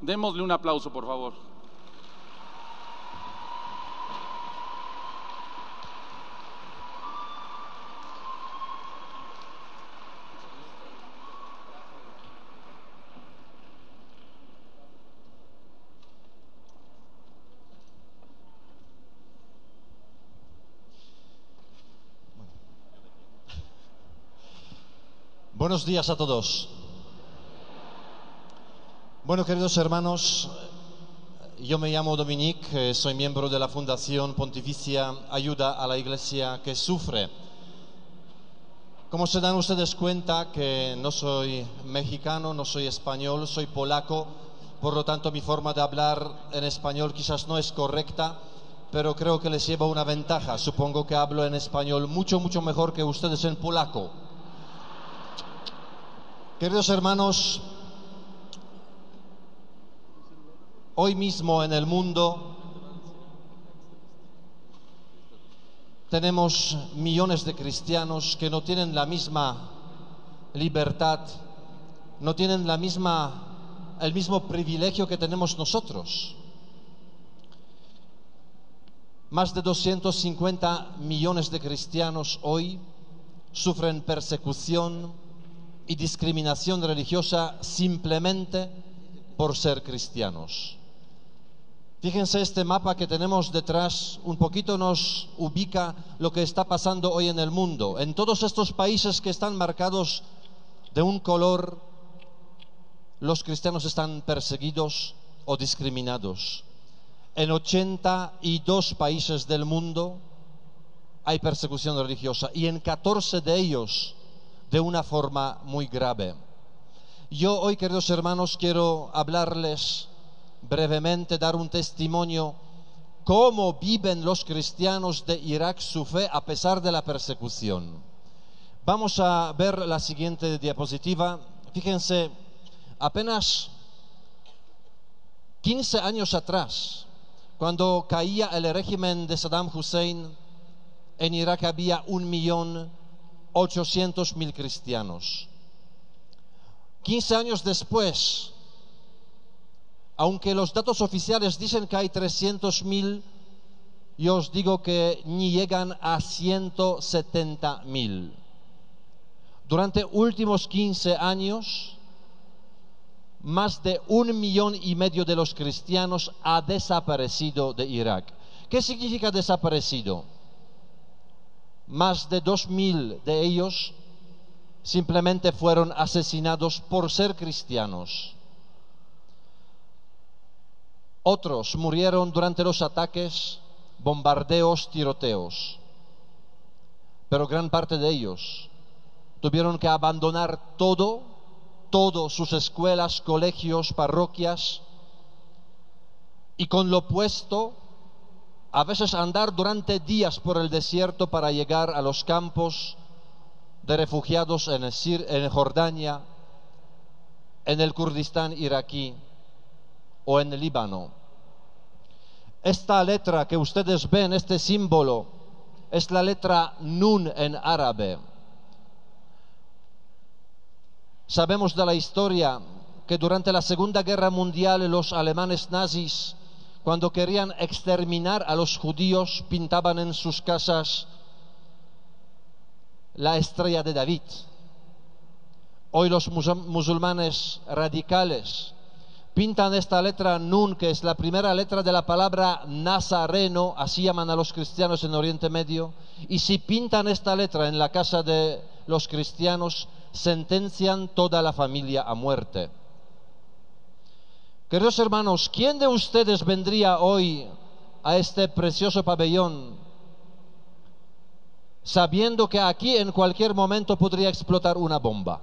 Démosle un aplauso, por favor. Buenos días a todos. Bueno, queridos hermanos, yo me llamo Dominique, soy miembro de la Fundación Pontificia Ayuda a la Iglesia que Sufre. Como se dan ustedes cuenta que no soy mexicano, no soy español, soy polaco, por lo tanto mi forma de hablar en español quizás no es correcta, pero creo que les lleva una ventaja. Supongo que hablo en español mucho mejor que ustedes en polaco. Queridos hermanos, hoy mismo en el mundo tenemos millones de cristianos que no tienen la misma libertad, no tienen el mismo privilegio que tenemos nosotros. Más de 250 millones de cristianos hoy sufren persecución y discriminación religiosa simplemente por ser cristianos. Fíjense, este mapa que tenemos detrás un poquito nos ubica lo que está pasando hoy en el mundo. En todos estos países que están marcados de un color, los cristianos están perseguidos o discriminados. En 82 países del mundo hay persecución religiosa y en 14 de ellos de una forma muy grave. Yo hoy, queridos hermanos, quiero hablarles brevemente, dar un testimonio cómo viven los cristianos de Irak su fe a pesar de la persecución. Vamos a ver la siguiente diapositiva. Fíjense, apenas 15 años atrás, cuando caía el régimen de Saddam Hussein, en Irak había 1.800.000 cristianos. 15 años después, aunque los datos oficiales dicen que hay 300.000, yo os digo que ni llegan a 170.000. Durante últimos 15 años, más de 1,5 millones de los cristianos ha desaparecido de Irak. ¿Qué significa desaparecido? Más de 2.000 de ellos simplemente fueron asesinados por ser cristianos. Otros murieron durante los ataques, bombardeos, tiroteos. Pero gran parte de ellos tuvieron que abandonar todo, sus escuelas, colegios, parroquias, y con lo puesto, a veces andar durante días por el desierto para llegar a los campos de refugiados en Jordania, en el Kurdistán iraquí o en el Líbano. Esta letra que ustedes ven, este símbolo, es la letra Nun en árabe. Sabemos de la historia que durante la Segunda Guerra Mundial los alemanes nazis, cuando querían exterminar a los judíos, pintaban en sus casas la estrella de David. Hoy los musulmanes radicales pintan esta letra Nun, que es la primera letra de la palabra nazareno, así llaman a los cristianos en Oriente Medio, y si pintan esta letra en la casa de los cristianos, sentencian toda la familia a muerte. Queridos hermanos, ¿quién de ustedes vendría hoy a este precioso pabellón sabiendo que aquí en cualquier momento podría explotar una bomba?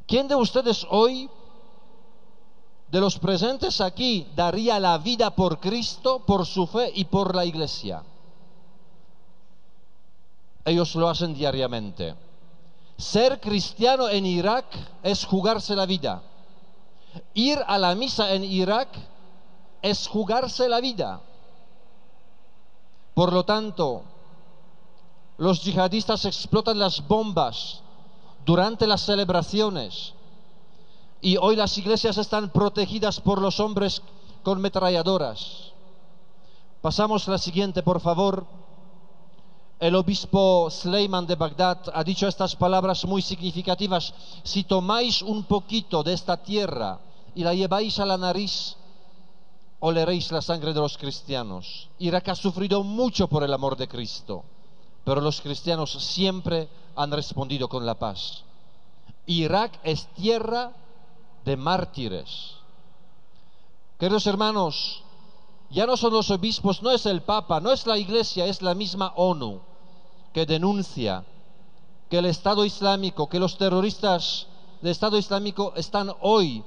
¿Quién de ustedes hoy, de los presentes aquí, daría la vida por Cristo, por su fe y por la Iglesia? Ellos lo hacen diariamente. Ser cristiano en Irak es jugarse la vida. Ir a la misa en Irak es jugarse la vida. Por lo tanto, los yihadistas explotan las bombas durante las celebraciones Y hoy las iglesias están protegidas por los hombres con metralladoras. Pasamos la siguiente, por favor. El obispo Sleiman de Bagdad ha dicho estas palabras muy significativas. Si tomáis un poquito de esta tierra y la lleváis a la nariz, oleréis la sangre de los cristianos. Irak ha sufrido mucho por el amor de Cristo, pero los cristianos siempre han respondido con la paz. Irak es tierra de mártires. Queridos hermanos, ya no son los obispos, no es el Papa, no es la Iglesia, es la misma ONU que denuncia que el Estado Islámico, que los terroristas del Estado Islámico están hoy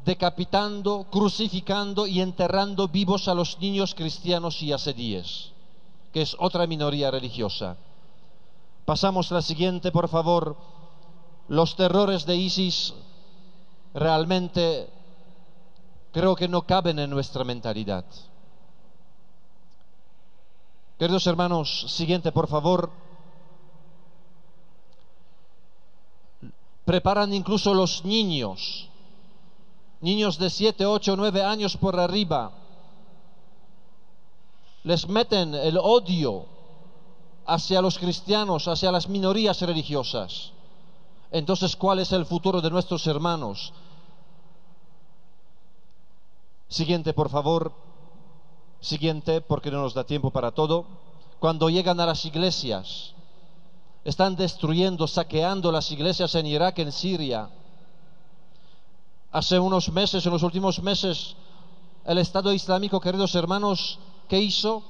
decapitando, crucificando y enterrando vivos a los niños cristianos y yazidíes, que es otra minoría religiosa. Pasamos la siguiente, por favor. Los terrores de ISIS realmente creo que no caben en nuestra mentalidad. Queridos hermanos, siguiente, por favor. Preparan incluso los niños de 7, 8, 9 años por arriba. Les meten el odio hacia los cristianos, hacia las minorías religiosas. Entonces, ¿cuál es el futuro de nuestros hermanos? Siguiente, por favor. Siguiente, porque no nos da tiempo para todo. Cuando llegan a las iglesias, están destruyendo, saqueando las iglesias en Irak, en Siria. Hace unos meses, en los últimos meses, el Estado Islámico, queridos hermanos, ¿qué hizo?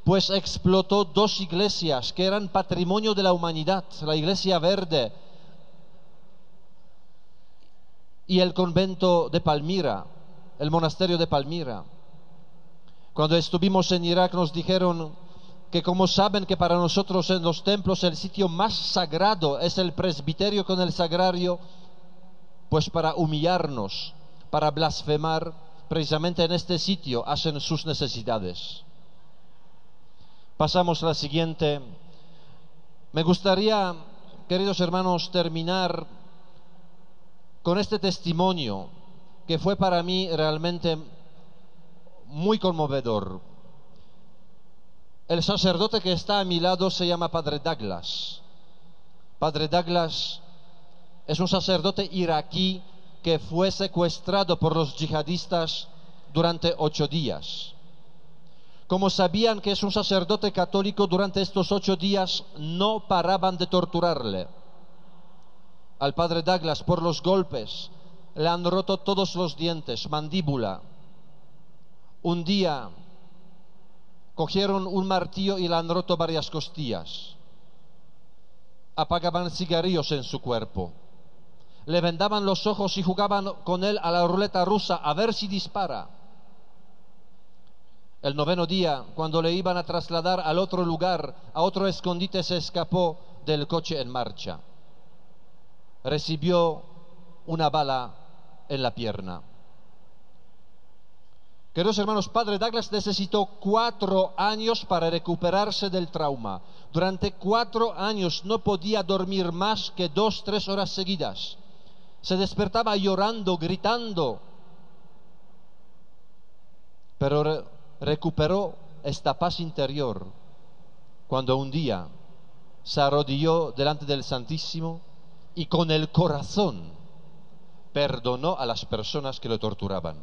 Pues explotó 2 iglesias que eran patrimonio de la humanidad, la Iglesia Verde y el convento de Palmira, el monasterio de Palmira. Cuando estuvimos en Irak nos dijeron que como saben que para nosotros en los templos el sitio más sagrado es el presbiterio con el sagrario, pues para humillarnos, para blasfemar, precisamente en este sitio hacen sus necesidades. Pasamos a la siguiente. Me gustaría, queridos hermanos, terminar con este testimonio que fue para mí realmente muy conmovedor. El sacerdote que está a mi lado se llama Padre Douglas. Padre Douglas es un sacerdote iraquí que fue secuestrado por los yihadistas durante 8 días. Como sabían que es un sacerdote católico, durante estos 8 días no paraban de torturarle. Al Padre Douglas, por los golpes, le han roto todos los dientes, mandíbula. Un día cogieron un martillo y le han roto varias costillas. Apagaban cigarrillos en su cuerpo. Le vendaban los ojos y jugaban con él a la ruleta rusa a ver si dispara. El 9º día, cuando le iban a trasladar al otro lugar, a otro escondite, se escapó del coche en marcha. Recibió una bala en la pierna. Queridos hermanos, Padre Douglas necesitó 4 años para recuperarse del trauma. Durante 4 años no podía dormir más que 2, 3 horas seguidas. Se despertaba llorando, gritando. Pero recuperó esta paz interior cuando un día se arrodilló delante del Santísimo y con el corazón perdonó a las personas que lo torturaban.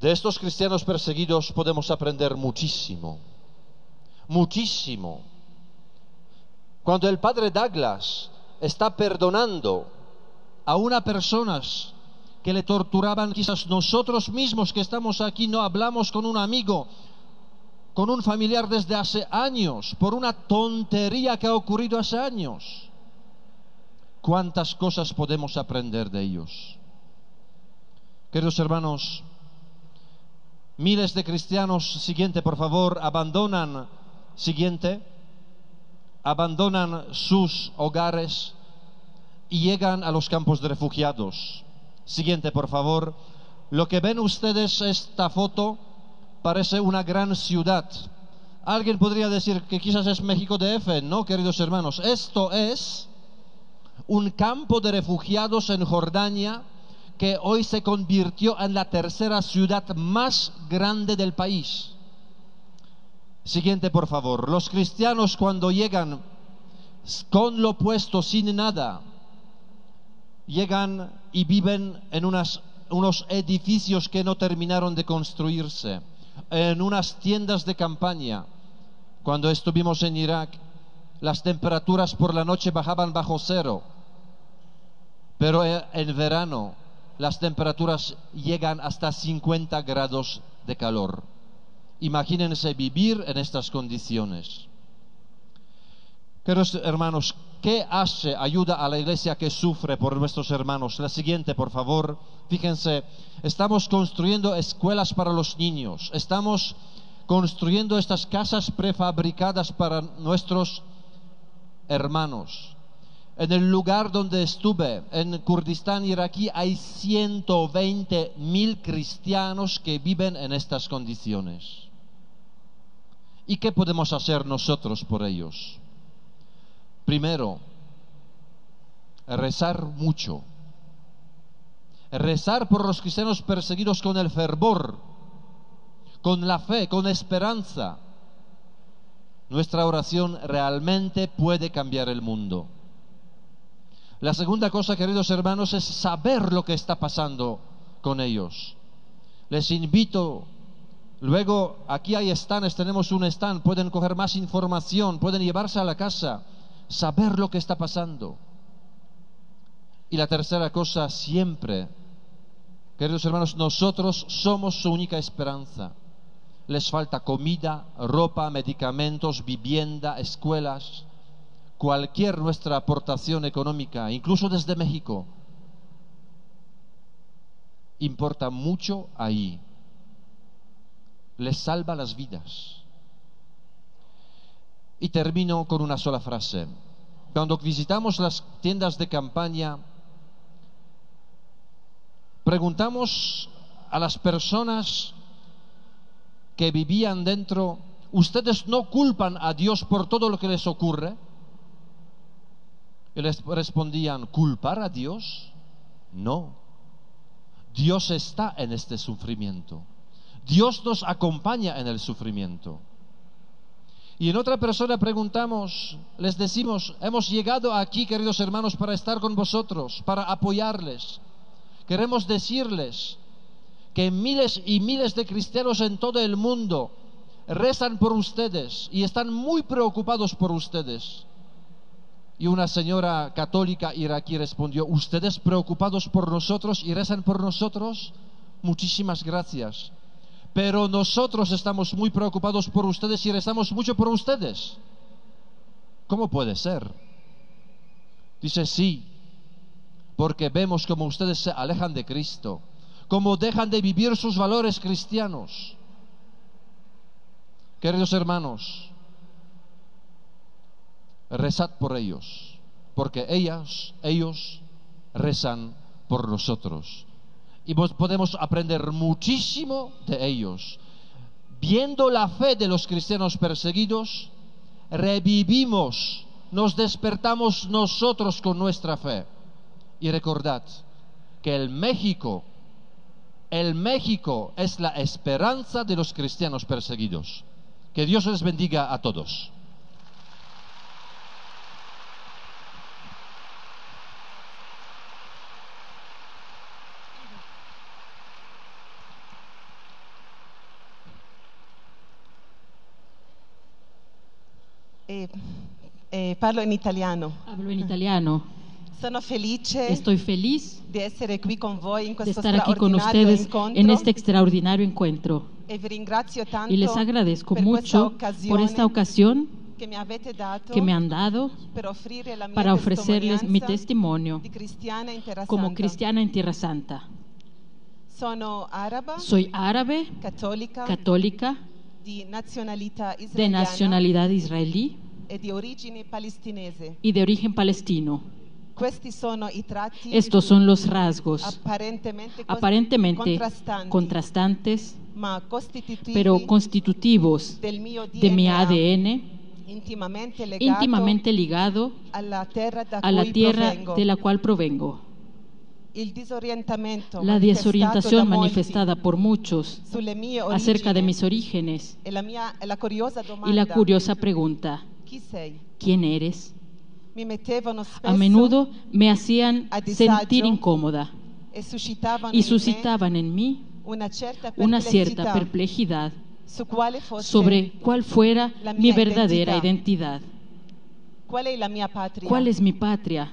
De estos cristianos perseguidos podemos aprender muchísimo, muchísimo. Cuando el Padre Douglas está perdonando a una persona que le torturaban, quizás nosotros mismos que estamos aquí no hablamos con un amigo, con un familiar desde hace años, por una tontería que ha ocurrido hace años. ¿Cuántas cosas podemos aprender de ellos? Queridos hermanos, miles de cristianos, siguiente por favor, abandonan sus hogares y llegan a los campos de refugiados. Siguiente por favor. Lo que ven ustedes, esta foto, parece una gran ciudad. Alguien podría decir que quizás es México DF, ¿no, queridos hermanos? Esto es un campo de refugiados en Jordania que hoy se convirtió en la tercera ciudad más grande del país. Siguiente, por favor. Los cristianos, cuando llegan con lo puesto, sin nada, llegan y viven en unos edificios que no terminaron de construirse, en unas tiendas de campaña. Cuando estuvimos en Irak, las temperaturas por la noche bajaban bajo cero, pero en verano las temperaturas llegan hasta 50 grados de calor. Imagínense vivir en estas condiciones. Queridos hermanos, ¿qué ayuda a la iglesia que sufre por nuestros hermanos? La siguiente, por favor. Fíjense, estamos construyendo escuelas para los niños, estamos construyendo estas casas prefabricadas para nuestros hermanos. En el lugar donde estuve, en Kurdistán iraquí, hay 120.000 cristianos que viven en estas condiciones. ¿Y qué podemos hacer nosotros por ellos? Primero, rezar mucho. Rezar por los cristianos perseguidos con el fervor, con la fe, con esperanza. Nuestra oración realmente puede cambiar el mundo. La segunda cosa, queridos hermanos, es saber lo que está pasando con ellos. Les invito, luego aquí hay stands, tenemos un stand, pueden coger más información, pueden llevarse a la casa, saber lo que está pasando. Y la tercera cosa, siempre, queridos hermanos, nosotros somos su única esperanza. Les falta comida, ropa, medicamentos, vivienda, escuelas. Cualquier nuestra aportación económica, incluso desde México, importa mucho ahí. Les salva las vidas. Y termino con una sola frase. Cuando visitamos las tiendas de campaña, preguntamos a las personas que vivían dentro: ¿ustedes no culpan a Dios por todo lo que les ocurre? Y les respondían: ¿culpar a Dios? No. Dios está en este sufrimiento. Dios nos acompaña en el sufrimiento. Y en otra persona preguntamos, les decimos: hemos llegado aquí, queridos hermanos, para estar con vosotros, para apoyarles. Queremos decirles que miles y miles de cristianos en todo el mundo rezan por ustedes y están muy preocupados por ustedes. Y una señora católica iraquí respondió: ¿ustedes preocupados por nosotros y rezan por nosotros? Muchísimas gracias. Pero nosotros estamos muy preocupados por ustedes y rezamos mucho por ustedes. ¿Cómo puede ser? Dice: sí, porque vemos como ustedes se alejan de Cristo, como dejan de vivir sus valores cristianos. Queridos hermanos, rezad por ellos, porque ellos rezan por nosotros. Y podemos aprender muchísimo de ellos. Viendo la fe de los cristianos perseguidos, revivimos, nos despertamos nosotros con nuestra fe. Y recordad que el México es la esperanza de los cristianos perseguidos. Que Dios les bendiga a todos. Parlo in italiano. Hablo en italiano. Sono felice Estoy feliz di essere qui con voi in de questo estar aquí con straordinario ustedes incontro en este extraordinario encuentro. e vi ringrazio tanto Y les agradezco per mucho por esta ocasión que me avete dato que me han dado per offrire la mia para ofrecerles mi testimonianza testimonio di cristiana in Terra como Santa. cristiana en Tierra Santa. Sono araba, Soy árabe, católica, di nazionalità de israeliana nacionalidad israelí e di origine palestinese. y de origen palestino. Questi sono i tratti Estos son los rasgos aparentemente contrastantes, ma costitutivi pero constitutivos del mio de mi DNA ADN íntimamente ligado a la tierra de la cual provengo. La desorientación desorientación manifestada por muchos acerca de mis orígenes y la curiosa pregunta, chi sei? ¿quién eres? Mi mettevano A spesso menudo me hacían a disagio sentir incómoda e suscitavano y in me suscitaban en mí una cierta perplejidad su quale fosse sobre cuál fuera la mi mia verdadera identidad. qual è la mia patria, ¿Cuál es mi patria?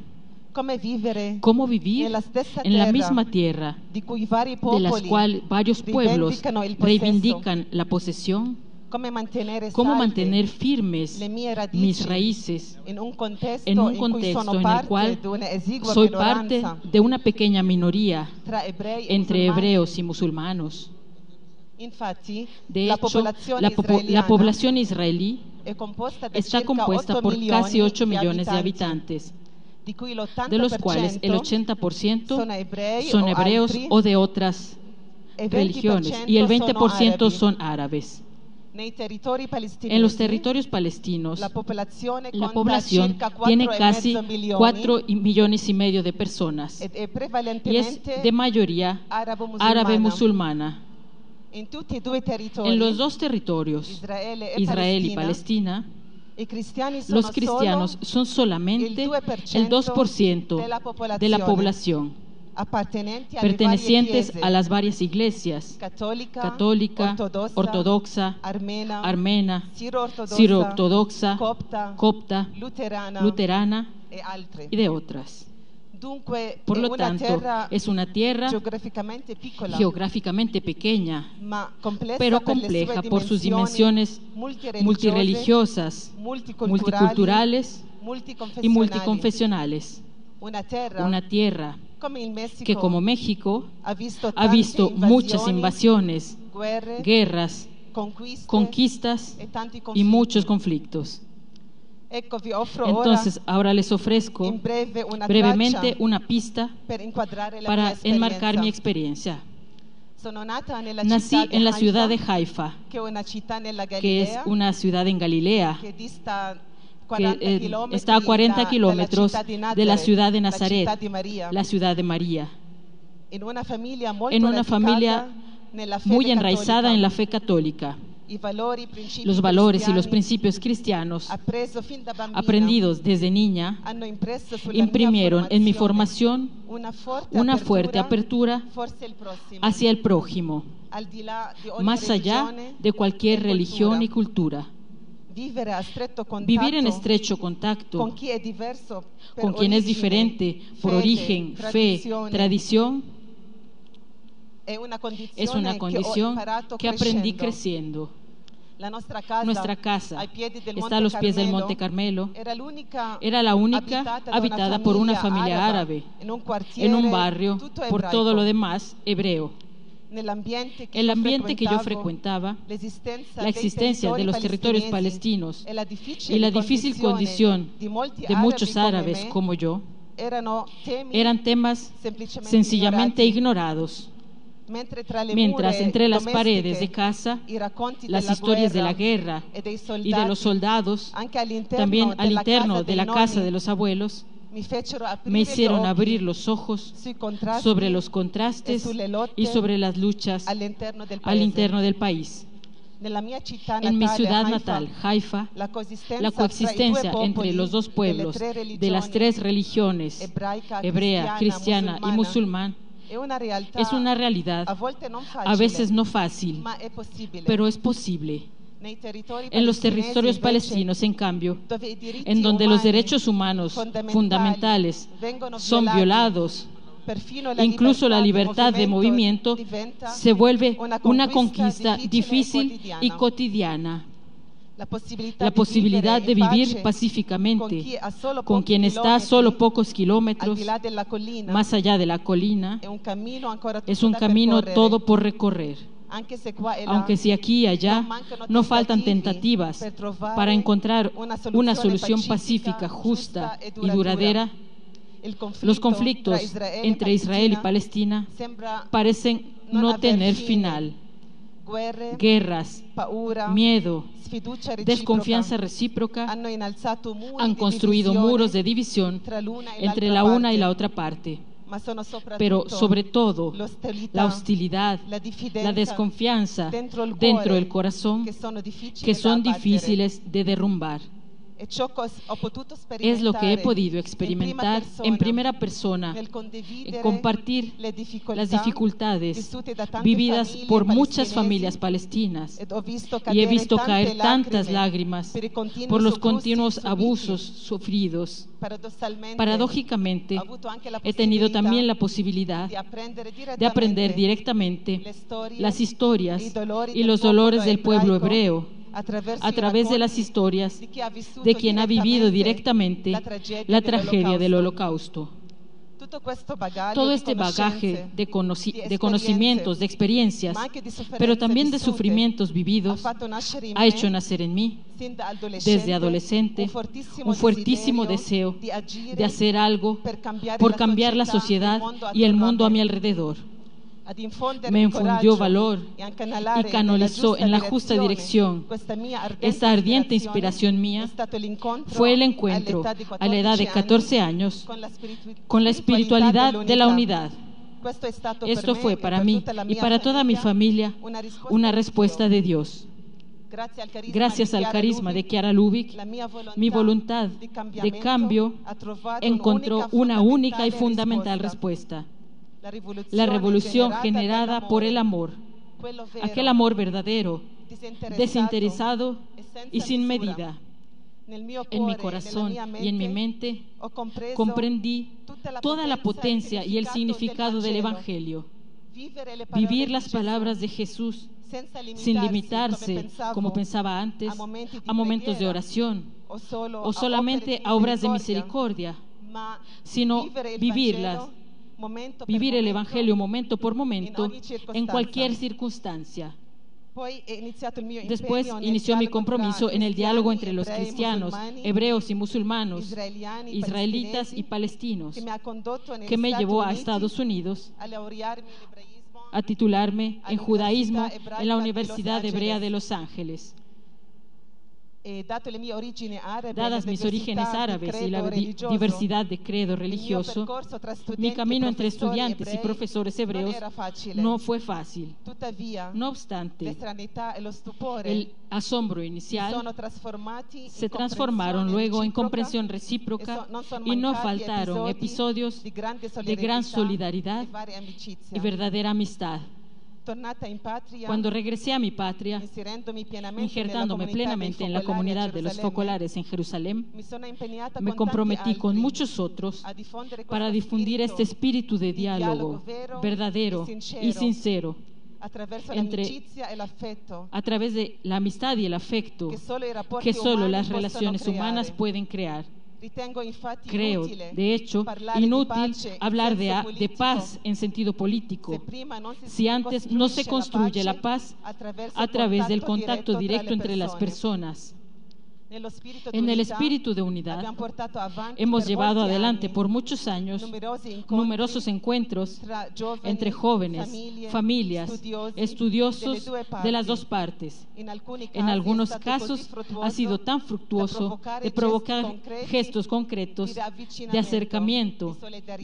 come vivere ¿Cómo vivir nella stessa en la terra misma tierra di cui vari de las popoli cuales varios pueblos rivendicano il possesso, reivindican la posesión? come mantenere ¿Cómo salde mantener firmes le mie radici mis raíces in un contesto en un in cui contexto sono en el parte cual di una esigua soy parte minoranza de una pequeña minoría tra ebrei e entre musulmani? hebreos y musulmanos? Infatti, De la hecho, popolazione la israeliana población israelí è composta da está circa compuesta 8 por casi 8 milioni millones de di habitantes, di cui de los cuales el l'80% 80% sono son hebreos altri, o de otras e il religiones y el 20% son árabes. Nei territori palestinesi, En los territorios palestinos, la poblazione la conta población circa tiene 4,5 casi milioni 4 millones y medio de personas ed è y es prevalentemente de mayoría árabe musulmana. In tutti e due i territori, En los dos territorios, Israel y Palestina, i cristiani sono los cristianos son solamente el 2% de la población, appartenenti alle pertenecientes varie a las varias iglesias católica, ortodoxa, armena, siro-ortodoxa, copta, luterana e altre. y de otras. Dunque, Por è lo una tanto, terra es una tierra geograficamente pequeña, ma complessa pero per le sue compleja por sus dimensiones multireligiosas, multiculturales y multiconfesionales. Una tierra come il Messico que, como México, ha visto ha visto tante muchas invasioni, invasiones, guerre, guerras, conquistas e tanti y conflitti. muchos conflictos. Ecco, vi offro Entonces, ahora les ora ofrezco in breve una brevemente traccia una pista per inquadrare la para mia enmarcar mi esperienza. experiencia. Sono nata nella Nací città di en la ciudad de Haifa, Haifa, che è una città nella que es Galilea, una ciudad en Galilea, che dista que 40 chilometri está a 40 kilómetros dalla città de la Nazareth, ciudad de la Nazaret, città di Maria. la ciudad de María, In una famiglia molto en una radicata familia nella fede muy enraizada cattolica. en la fe católica. I valori, principi Los valores y los cristiani, principios cristianos, appreso fin da bambina, aprendidos desde niña, hanno impresso sulla imprimieron mia en mi formazione formación una fuerte apertura forse il prossimo, hacia el prójimo, al di là di ogni más allá religione de cualquier e religión y cultura. cultura. Vivere a stretto contatto Vivir en estrecho contacto con chi è diverso per con quien es origine, diferente por fede, origen, fe, tradizione, tradición, è una es una condizione condición che ho imparato que aprendí crescendo. creciendo. Nuestra casa Ai piedi del está a los pies del Monte Carmelo. Era la única habitada por una familia árabe, en un barrio, por todo lo demás, hebreo. El ambiente que yo frecuentaba, la existencia de los territorios palestinos y la difícil condición de muchos árabes como yo, eran temas sencillamente ignorados. Mientras entre las paredes de casa, las historias de la guerra y de los soldados, también al interno de la casa de los abuelos, me hicieron abrir los ojos sobre los contrastes y sobre las luchas al interno del país. En mi ciudad natal, Haifa, la coexistencia entre los dos pueblos de las tres religiones, hebrea, cristiana y musulmán, es una realidad a veces no fácil, pero es posible. En los territorios palestinos, en cambio, en donde los derechos humanos fundamentales son violados, incluso la libertad de movimiento se vuelve una conquista difícil y cotidiana. La posibilidad de vivir pacíficamente con quien está a solo pocos kilómetros más allá de la colina es un camino todo por recorrer. Aunque si aquí y allá no faltan tentativas para encontrar una solución pacífica, justa y duradera, los conflictos entre Israel y Palestina parecen no tener final. guerras, miedo, desconfianza recíproca han construido muros de división entre la una y la otra parte. Pero sobre todo la hostilidad, la desconfianza dentro del corazón, que son difíciles de derrumbar. Es lo que he podido experimentar en primera persona, en compartir las dificultades vividas por muchas familias palestinas, y he visto caer tantas lágrimas por los continuos abusos sufridos. Paradójicamente, he tenido también la posibilidad de aprender directamente las historias y los dolores del pueblo hebreo a través de las historias de quien ha vivido directamente la tragedia del Holocausto. Todo este bagaje de conocimientos, de experiencias, pero también de sufrimientos vividos, ha hecho nacer en mí, desde adolescente, un fuertísimo deseo de hacer algo por cambiar la sociedad y el mundo a mi alrededor. Me infundió valor y canalizó en la justa dirección. Esta ardiente inspiración mía fue el encuentro a la edad de 14 años con la espiritualidad de la unidad. Esto fue para mí y para toda mi familia una respuesta de Dios. Gracias al carisma de Chiara Lubich, mi voluntad de cambio encontró una única y fundamental respuesta: la revolución generada por el amor, aquel amor verdadero, desinteresado y sin medida. En mi corazón y en mi mente comprendí toda la potencia y el significado del Evangelio. Vivir las palabras de Jesús sin limitarse, como pensaba antes, a momentos de oración o solamente a obras de misericordia, sino vivirlas. Vivir el Evangelio momento por momento, en cualquier circunstancia. Después inició mi compromiso en el diálogo entre los cristianos, hebreos y musulmanes, israelitas y palestinos, que me llevó a Estados Unidos a titularme en judaísmo en la Universidad Hebrea de Los Ángeles. Dadas mis orígenes árabes y la diversidad de credo religioso, mi camino entre estudiantes y profesores hebreos no fue fácil. No obstante, el asombro inicial se transformaron luego en comprensión recíproca y no faltaron episodios de gran solidaridad y verdadera amistad. Cuando regresé a mi patria, injertándome plenamente en la comunidad de los focolares en Jerusalén, me comprometí con muchos otros para difundir este espíritu de diálogo verdadero y sincero a través de la amistad y el afecto que solo las relaciones humanas pueden crear. Creo, de hecho, inútil hablar de paz en sentido político si antes no se construye la paz a través del contacto directo entre las personas. En el espíritu de unidad hemos llevado adelante por muchos años numerosos encuentros entre jóvenes, familias, estudiosos de las dos partes. En algunos casos ha sido tan fructuoso de provocar gestos concretos de acercamiento,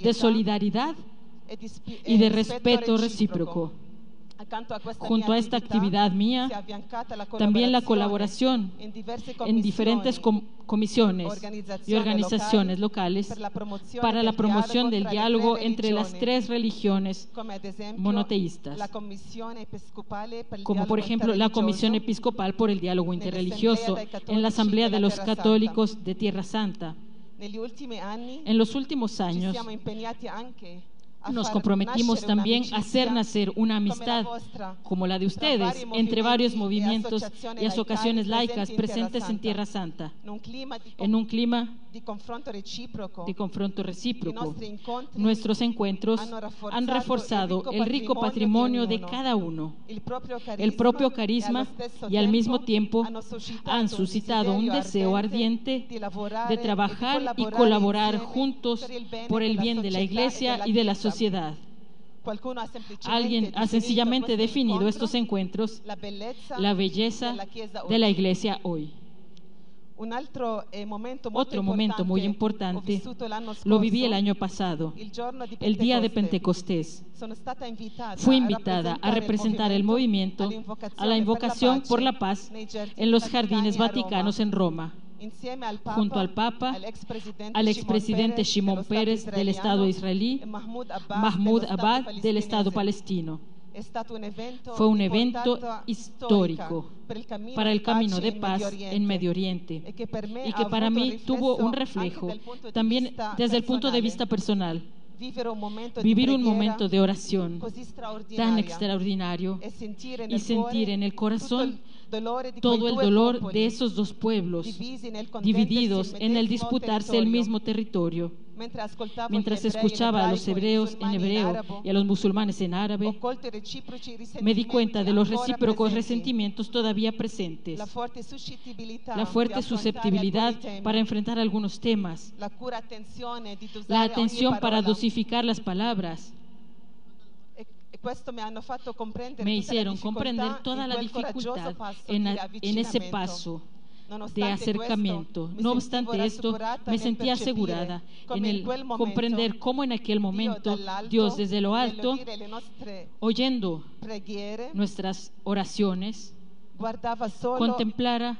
de solidaridad y de respeto recíproco. Junto a esta actividad mía, también la colaboración en diferentes comisiones y organizaciones locales para la promoción del diálogo entre las tres religiones monoteístas, como por ejemplo la Comisión Episcopal por el Diálogo Interreligioso en la Asamblea de los Católicos de Tierra Santa. En los últimos años, nos comprometimos también a hacer nacer una amistad como la de ustedes entre varios movimientos y asociaciones laicas presentes en Tierra Santa, en un clima de confronto recíproco. Nuestros encuentros han reforzado el rico patrimonio de cada uno, el propio carisma, y al mismo tiempo han suscitado un deseo ardiente de trabajar y colaborar juntos por el bien de la Iglesia y de la sociedad. Alguien ha sencillamente definido estos encuentros la belleza de la iglesia hoy. Otro momento muy importante lo viví el año pasado, el día de Pentecostés. Fui invitada a representar el movimiento a la invocación por la paz en los jardines vaticanos en Roma, junto al Papa, al expresidente Shimon Peres del Estado israelí, Mahmoud Abbas del Estado palestino. Fue un evento histórico para el camino de paz en Medio Oriente y que para mí tuvo un reflejo también desde el punto de vista personal. Vivir un momento de oración tan extraordinario y sentir en el corazón todo el dolor de esos dos pueblos divididos en el disputarse el mismo territorio. Mientras escuchaba a los hebreos en hebreo y a los musulmanes en árabe, me di cuenta de los recíprocos resentimientos todavía presentes, la fuerte susceptibilidad para enfrentar algunos temas, la atención para dosificar las palabras. Me hicieron comprender toda la dificultad en ese paso de acercamiento. No obstante esto, me sentí asegurada en el comprender cómo en aquel momento Dios desde lo alto, oyendo nuestras oraciones, contemplara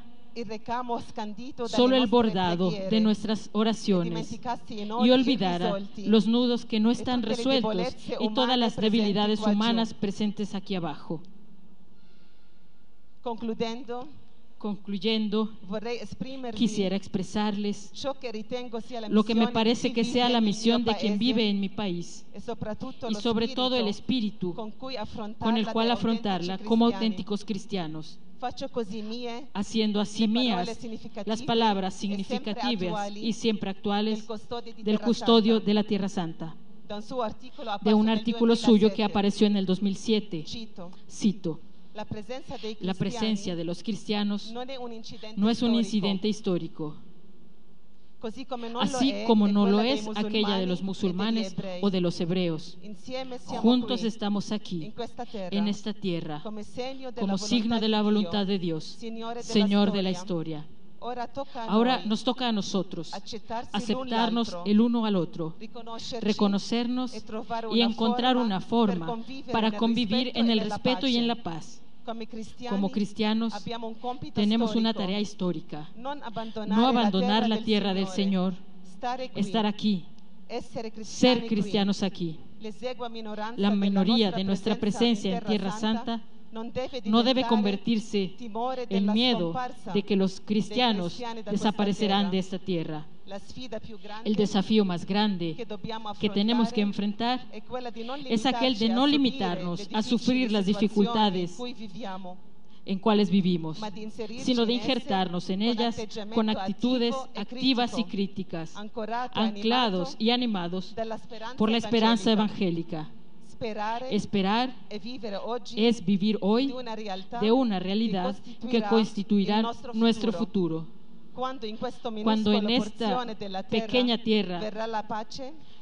solo el bordado de nuestras oraciones y olvidara los nudos que no están resueltos y todas las debilidades humanas presentes aquí abajo. Concluyendo, quisiera expresarles lo que me parece que sea la misión de quien vive en mi país y sobre todo el espíritu con el cual afrontarla como auténticos cristianos, haciendo así mías las palabras significativas y siempre actuales del custodio de la Tierra Santa. De un artículo suyo que apareció en el 2007, cito: la presencia de los cristianos no es un incidente histórico, así como no lo es aquella de los musulmanes o de los hebreos. Juntos estamos aquí, en esta tierra, como signo de la voluntad de Dios, Señor de la historia. Ahora nos toca a nosotros aceptarnos el uno al otro, reconocernos y encontrar una forma para convivir en el respeto y en la paz. Como cristianos tenemos una tarea histórica: no abandonar la tierra del Señor, estar aquí, ser cristianos aquí. La minoría de nuestra presencia en Tierra Santa no debe convertirse en miedo de que los cristianos desaparecerán de esta tierra. El desafío más grande que tenemos que enfrentar es aquel de no limitarnos a sufrir las dificultades en cuales vivimos, sino de injertarnos en ellas con actitudes activas y críticas, anclados y animados por la esperanza evangélica. Esperar es vivir hoy de una realidad que constituirá nuestro futuro. Cuando en esta pequeña tierra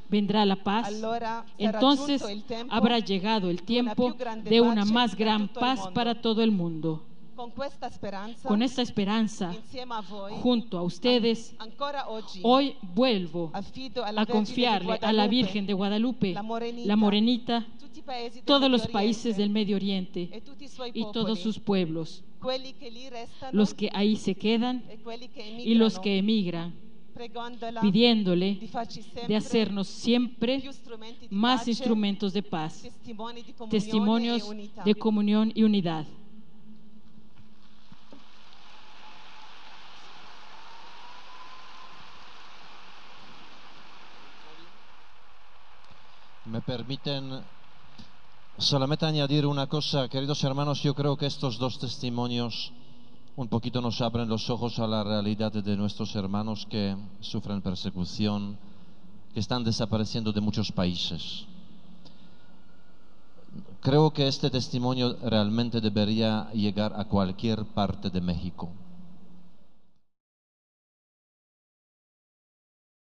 vendrá la paz, entonces habrá llegado el tiempo de una más gran paz para todo el mundo. Con esta esperanza, junto a ustedes, hoy vuelvo a confiarle a la Virgen de Guadalupe, la Morenita, todos los países del Medio Oriente y todos sus pueblos, los que ahí se quedan y los que emigran, pidiéndole de hacernos siempre más instrumentos de paz, testimonios de comunión y unidad. Me permiten solamente añadir una cosa, queridos hermanos. Yo creo que estos dos testimonios un poquito nos abren los ojos a la realidad de nuestros hermanos que sufren persecución, que están desapareciendo de muchos países. Creo que este testimonio realmente debería llegar a cualquier parte de México.